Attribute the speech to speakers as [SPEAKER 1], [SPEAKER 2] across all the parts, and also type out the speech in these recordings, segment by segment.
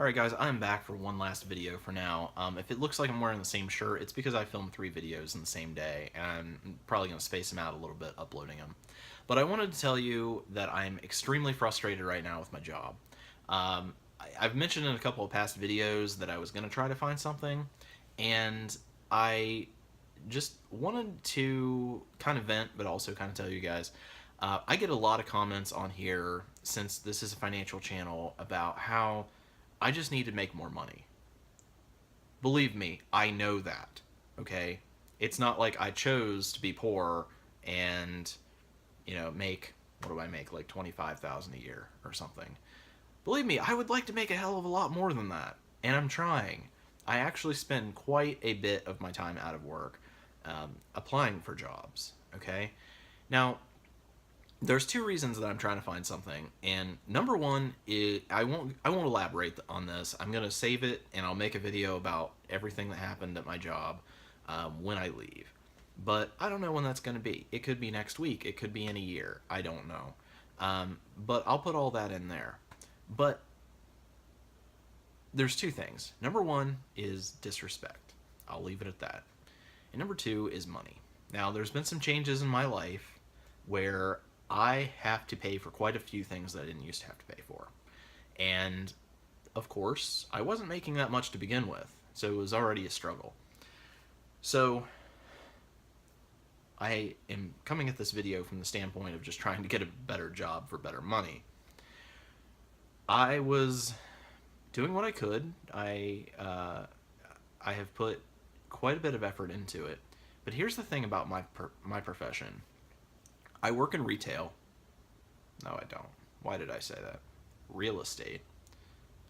[SPEAKER 1] Alright guys, I'm back for one last video for now. If it looks like I'm wearing the same shirt, it's because I filmed 3 videos in the same day, and I'm probably going to space them out a little bit uploading them. But I wanted to tell you that I'm extremely frustrated right now with my job. I've mentioned in a couple of past videos that I was going to try to find something, and I just wanted to kind of vent, but also kind of tell you guys. I get a lot of comments on here, since this is a financial channel, about how I just need to make more money. Believe me, I know that, okay? It's not like I chose to be poor and, make, what do I make, like 25,000 a year or something. Believe me, I would like to make a hell of a lot more than that, and I'm trying. I actually spend quite a bit of my time out of work applying for jobs, okay? Now, there's 2 reasons that I'm trying to find something, and number one is I won't elaborate on this. I'm gonna save it and I'll make a video about everything that happened at my job when I leave. But I don't know when that's gonna be. It could be next week. It could be in a year. I don't know. But I'll put all that in there. But there's 2 things. Number one is disrespect. I'll leave it at that. And number 2 is money. Now, there's been some changes in my life where I have to pay for quite a few things that I didn't used to have to pay for. And, of course, I wasn't making that much to begin with, so it was already a struggle. So, I am coming at this video from the standpoint of just trying to get a better job for better money. I was doing what I could. I have put quite a bit of effort into it. But here's the thing about my profession. I work in retail. No, I don't. Why did I say that? Real estate.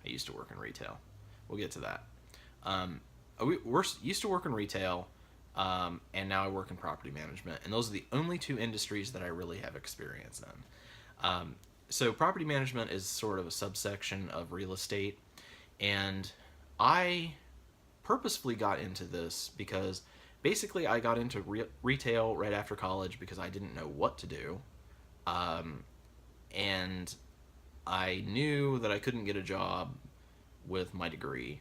[SPEAKER 1] I used to work in retail. We'll get to that. We used to work in retail, and now I work in property management. And those are the only 2 industries that I really have experience in. So property management is sort of a subsection of real estate. And I purposefully got into this because basically I got into retail right after college because I didn't know what to do. And I knew that I couldn't get a job with my degree.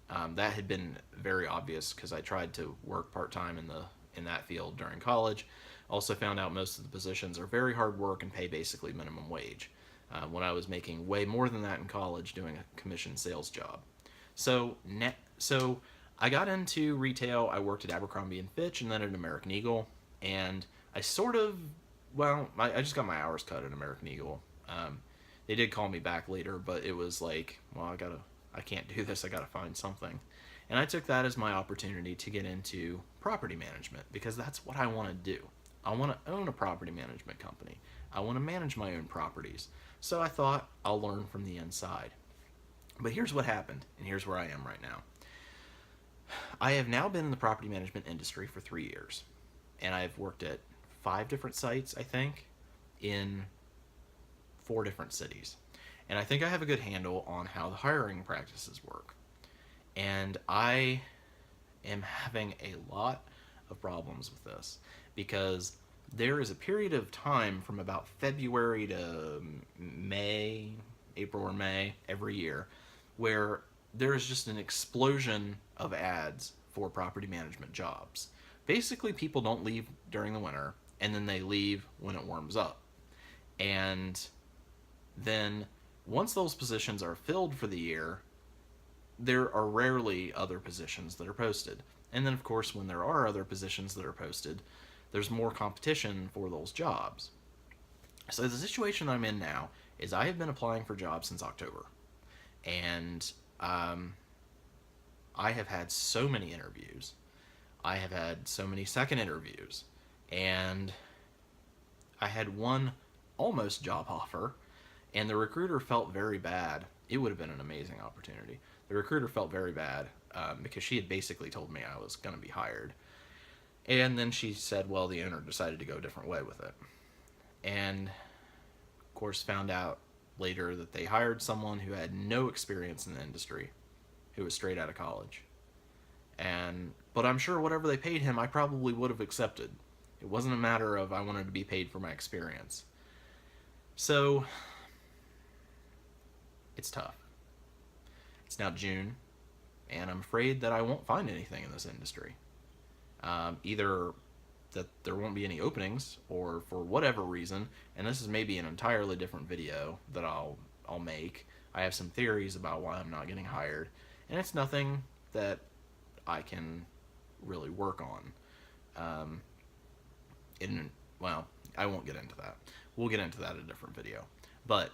[SPEAKER 1] That had been very obvious because I tried to work part-time in that field during college. Also found out most of the positions are very hard work and pay basically minimum wage. When I was making way more than that in college doing a commission sales job. So I got into retail. I worked at Abercrombie & Fitch and then at American Eagle. And I I just got my hours cut at American Eagle. They did call me back later, but it was like, well, I can't do this. I gotta find something. And I took that as my opportunity to get into property management because that's what I want to do. I want to own a property management company. I want to manage my own properties. So I thought I'll learn from the inside. But here's what happened, and here's where I am right now. I have now been in the property management industry for 3 years, and I've worked at 5 different sites, I think, in 4 different cities. And I think I have a good handle on how the hiring practices work. And I am having a lot of problems with this because there is a period of time from about February to May, April or May, every year, where there is just an explosion of ads for property management jobs. Basically, people don't leave during the winter, and then they leave when it warms up. And then, once those positions are filled for the year, there are rarely other positions that are posted. And then, of course, when there are other positions that are posted, there's more competition for those jobs. So the situation I'm in now is I have been applying for jobs since October. And I have had so many interviews. I have had so many second interviews. And I had one almost job offer, and the recruiter felt very bad. It would have been an amazing opportunity. The recruiter felt very bad because she had basically told me I was going to be hired. And then she said, well, the owner decided to go a different way with it. And, of course, found out later that they hired someone who had no experience in the industry, who was straight out of college. But I'm sure whatever they paid him, I probably would have accepted. It wasn't a matter of I wanted to be paid for my experience. So, it's tough. It's now June, and I'm afraid that I won't find anything in this industry. Either that there won't be any openings, or for whatever reason, and this is maybe an entirely different video that I'll make. I have some theories about why I'm not getting hired, and it's nothing that I can really work on. Um, in well, I won't get into that. We'll get into that in a different video, but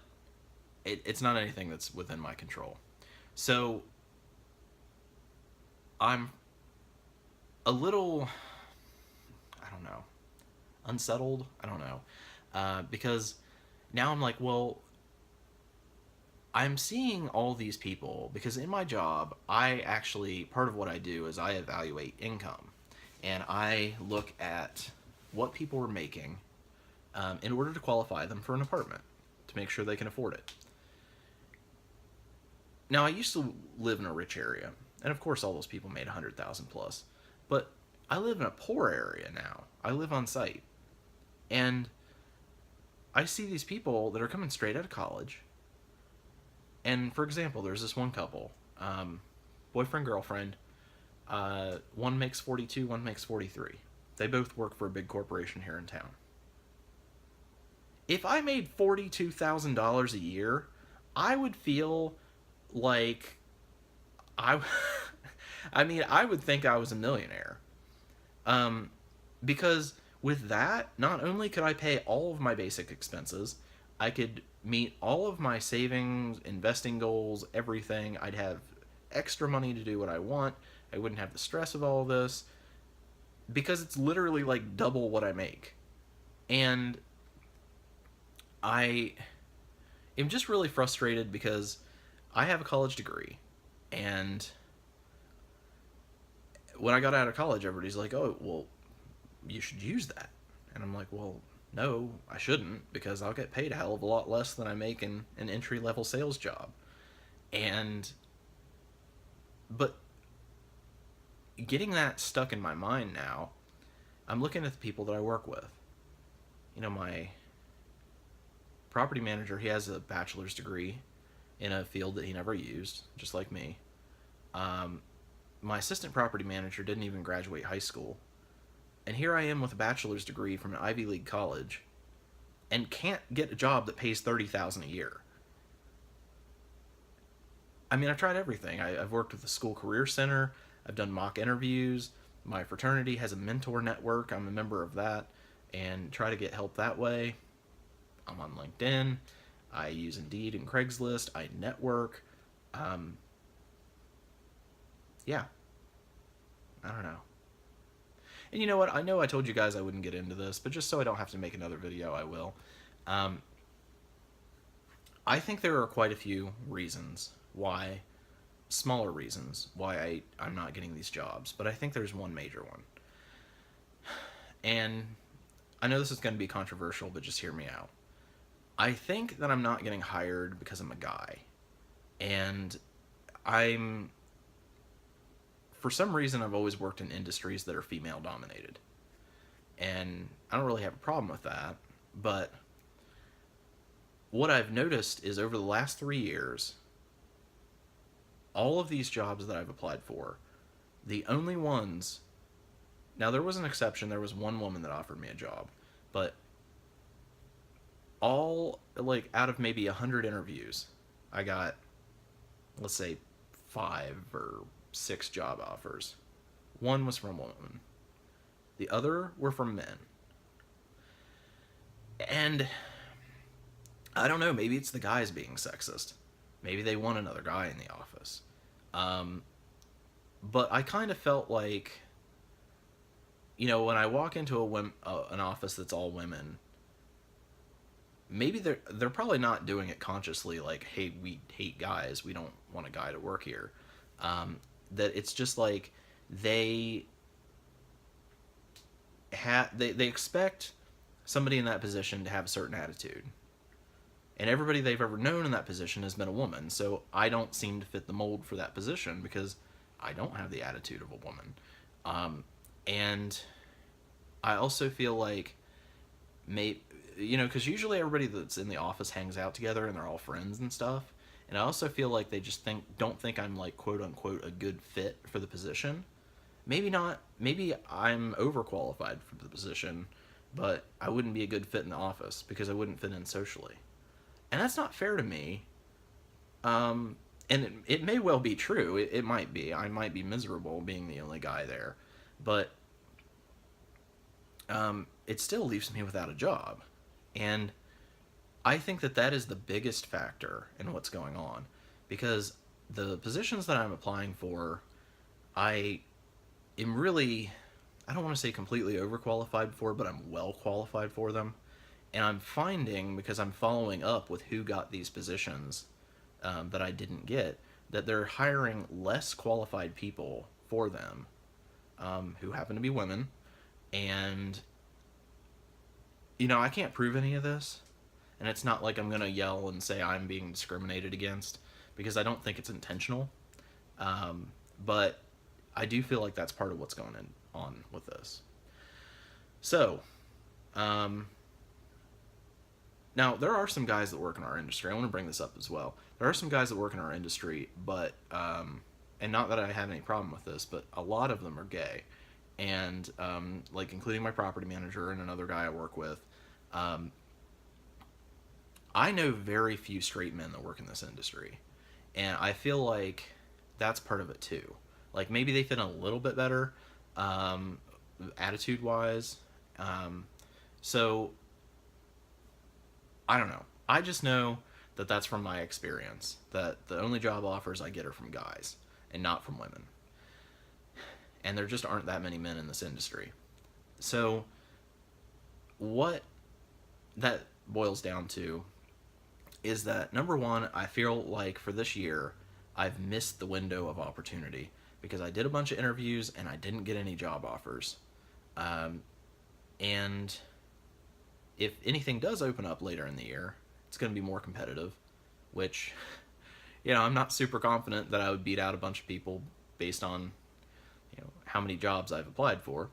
[SPEAKER 1] it's not anything that's within my control. So I'm a little, I don't know, unsettled. I don't know, because now I'm like, well, I'm seeing all these people because in my job, I actually, part of what I do is I evaluate income, and I look at what people are making in order to qualify them for an apartment to make sure they can afford it. Now, I used to live in a rich area, and of course, all those people made 100,000 plus, but I live in a poor area now. I live on site, and I see these people that are coming straight out of college. And for example, there's this one couple, boyfriend, girlfriend. One makes 42, one makes 43. They both work for a big corporation here in town. If I made $42,000 a year, I would feel like I, I mean, I would think I was a millionaire. Because with that, not only could I pay all of my basic expenses, I could meet all of my savings, investing goals, everything. I'd have extra money to do what I want. I wouldn't have the stress of all of this because it's literally like double what I make. And I am just really frustrated because I have a college degree, and when I got out of college, everybody's like, "Oh, well, you should use that." And I'm like, "Well, no, I shouldn't, because I'll get paid a hell of a lot less than I make in an entry-level sales job." And but getting that stuck in my mind now, I'm looking at the people that I work with. You know, my property manager, he has a bachelor's degree in a field that he never used, just like me. My assistant property manager didn't even graduate high school. And here I am with a bachelor's degree from an Ivy League college and can't get a job that pays $30,000 a year. I mean, I tried everything. I've worked with the school career center. I've done mock interviews. My fraternity has a mentor network. I'm a member of that and try to get help that way. I'm on LinkedIn. I use Indeed and Craigslist. I network. Yeah, I don't know. And you know what? I know I told you guys I wouldn't get into this, but just so I don't have to make another video, I will. I think there are quite a few reasons why, smaller reasons, why I'm not getting these jobs, but I think there's one major one. And I know this is going to be controversial, but just hear me out. I think that I'm not getting hired because I'm a guy. And for some reason, I've always worked in industries that are female dominated. And I don't really have a problem with that. But what I've noticed is over the last 3 years, all of these jobs that I've applied for, the only ones, now there was an exception, there was one woman that offered me a job, but all, like, out of maybe 100 interviews, I got, let's say, 5 or 6 job offers. One was from a woman. The other were from men. And I don't know, maybe it's the guys being sexist. Maybe they want another guy in the office. But I kind of felt like, you know, when I walk into an office that's all women, maybe they're probably not doing it consciously, like, hey, we hate guys, we don't want a guy to work here. That it's just like they expect somebody in that position to have a certain attitude. And everybody they've ever known in that position has been a woman, so I don't seem to fit the mold for that position because I don't have the attitude of a woman. And I also feel like, you know, because usually everybody that's in the office hangs out together and they're all friends and stuff. And I also feel like they just don't think I'm like quote unquote a good fit for the position. Maybe not. Maybe I'm overqualified for the position, but I wouldn't be a good fit in the office because I wouldn't fit in socially. And that's not fair to me. And it may well be true. It might be. I might be miserable being the only guy there. But it still leaves me without a job. And I think that that is the biggest factor in what's going on. Because the positions that I'm applying for, I am really, I don't want to say completely overqualified for, but I'm well qualified for them. And I'm finding, because I'm following up with who got these positions that I didn't get, that they're hiring less qualified people for them who happen to be women. And, I can't prove any of this. And it's not like I'm going to yell and say I'm being discriminated against because I don't think it's intentional. But I do feel like that's part of what's going on with this. So, now there are some guys that work in our industry. I want to bring this up as well. There are some guys that work in our industry, but and not that I have any problem with this, but a lot of them are gay, and like including my property manager and another guy I work with. I know very few straight men that work in this industry, and I feel like that's part of it too. Like maybe they fit in a little bit better, attitude wise. So I don't know. I just know that that's from my experience. That the only job offers I get are from guys and not from women. And there just aren't that many men in this industry. So what that boils down to is that number one, I feel like for this year, I've missed the window of opportunity because I did a bunch of interviews and I didn't get any job offers. And if anything does open up later in the year, it's going to be more competitive, which, I'm not super confident that I would beat out a bunch of people based on, how many jobs I've applied for.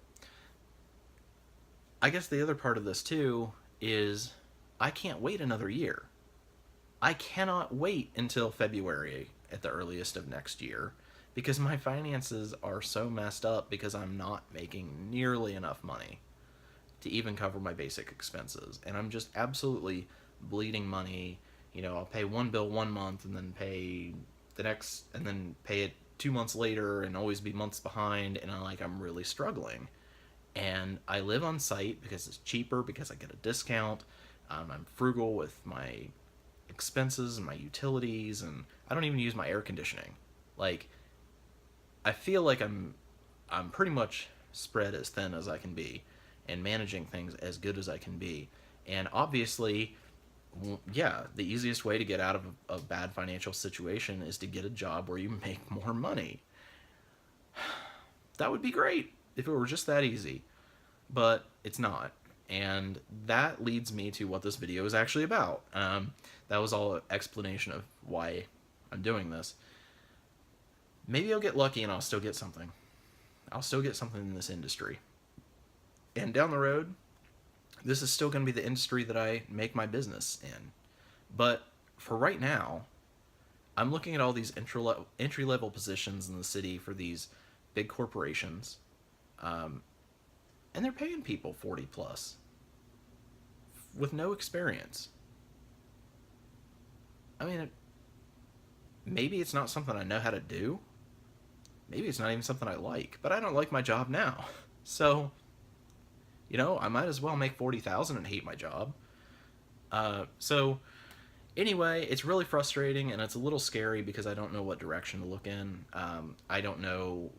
[SPEAKER 1] I guess the other part of this too is I can't wait another year. I cannot wait until February at the earliest of next year because my finances are so messed up because I'm not making nearly enough money to even cover my basic expenses. And I'm just absolutely bleeding money. I'll pay one bill 1 month and then pay the next, and then pay it 2 months later and always be months behind. And I'm really struggling. And I live on site because it's cheaper, because I get a discount. I'm frugal with my expenses and my utilities, and I don't even use my air conditioning. I feel like I'm pretty much spread as thin as I can be and managing things as good as I can be. And obviously, the easiest way to get out of a bad financial situation is to get a job where you make more money. That would be great if it were just that easy, but it's not. And that leads me to what this video is actually about. That was all an explanation of why I'm doing this. Maybe I'll get lucky and I'll still get something. I'll still get something in this industry. And down the road, this is still going to be the industry that I make my business in. But for right now, I'm looking at all these entry-level positions in the city for these big corporations. And they're paying people 40 plus with no experience. Maybe it's not something I know how to do. Maybe it's not even something I like, but I don't like my job now. So, I might as well make 40,000 and hate my job. So anyway, it's really frustrating and it's a little scary because I don't know what direction to look in. I don't know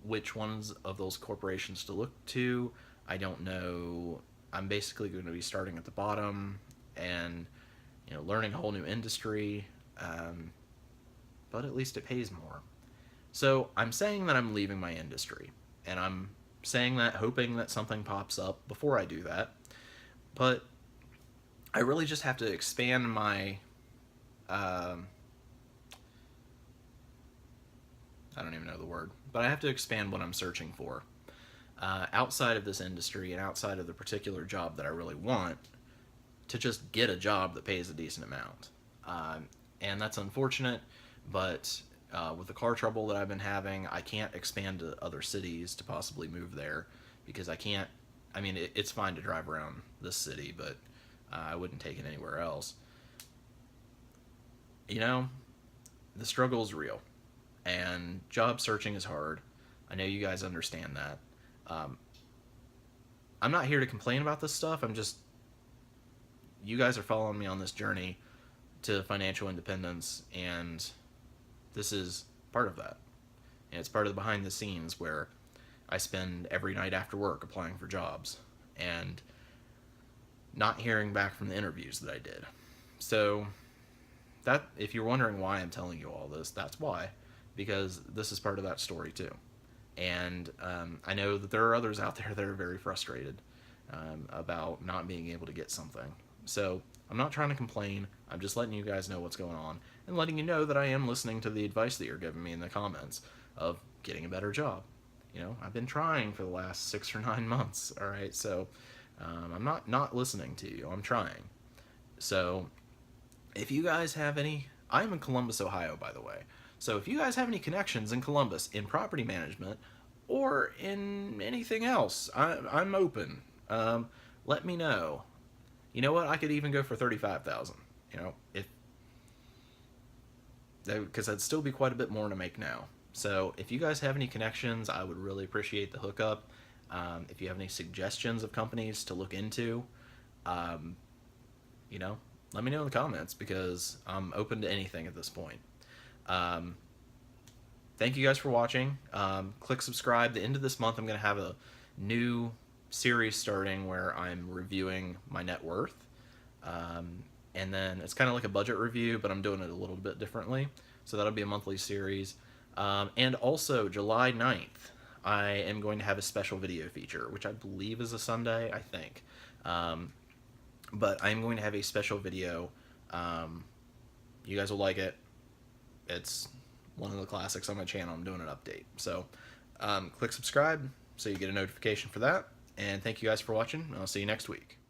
[SPEAKER 1] which ones of those corporations to look to. I don't know. I'm basically going to be starting at the bottom and, learning a whole new industry. But at least it pays more. So I'm saying that I'm leaving my industry, and I'm saying that hoping that something pops up before I do that. But I really just have to expand my I don't even know the word, but I have to expand what I'm searching for outside of this industry and outside of the particular job that I really want, to just get a job that pays a decent amount. and that's unfortunate. But with the car trouble that I've been having, I can't expand to other cities to possibly move there because I can't. I mean, it's fine to drive around this city, but I wouldn't take it anywhere else. You know, the struggle is real, and job searching is hard. I know you guys understand that. Um, I'm not here to complain about this stuff. I'm just, you guys are following me on this journey to financial independence, and this is part of that. And it's part of the behind the scenes where I spend every night after work applying for jobs and not hearing back from the interviews that I did. So that, if you're wondering why I'm telling you all this, that's why, because this is part of that story too. And I know that there are others out there that are very frustrated about not being able to get something. So I'm not trying to complain. I'm just letting you guys know what's going on and letting you know that I am listening to the advice that you're giving me in the comments of getting a better job. You know, I've been trying for the last 6 or 9 months. All right, so I'm not listening to you. I'm trying. So if you guys have any, I'm in Columbus, Ohio, by the way. So if you guys have any connections in Columbus in property management or in anything else, I'm open. Let me know. You know what? I could even go for 35,000. You know, if because that'd still be quite a bit more to make now. So if you guys have any connections, I would really appreciate the hookup. If you have any suggestions of companies to look into, um, you know, let me know in the comments because I'm open to anything at this point. Um, Thank you guys for watching. Click subscribe. The end of this month, I'm going to have a new series starting where I'm reviewing my net worth. And then it's kind of like a budget review, but I'm doing it a little bit differently. So that'll be a monthly series. And also, July 9th, I am going to have a special video feature, which I believe is a Sunday, I think. But I'm going to have a special video. You guys will like it. It's one of the classics on my channel. I'm doing an update. So click subscribe so you get a notification for that. And thank you guys for watching. I'll see you next week.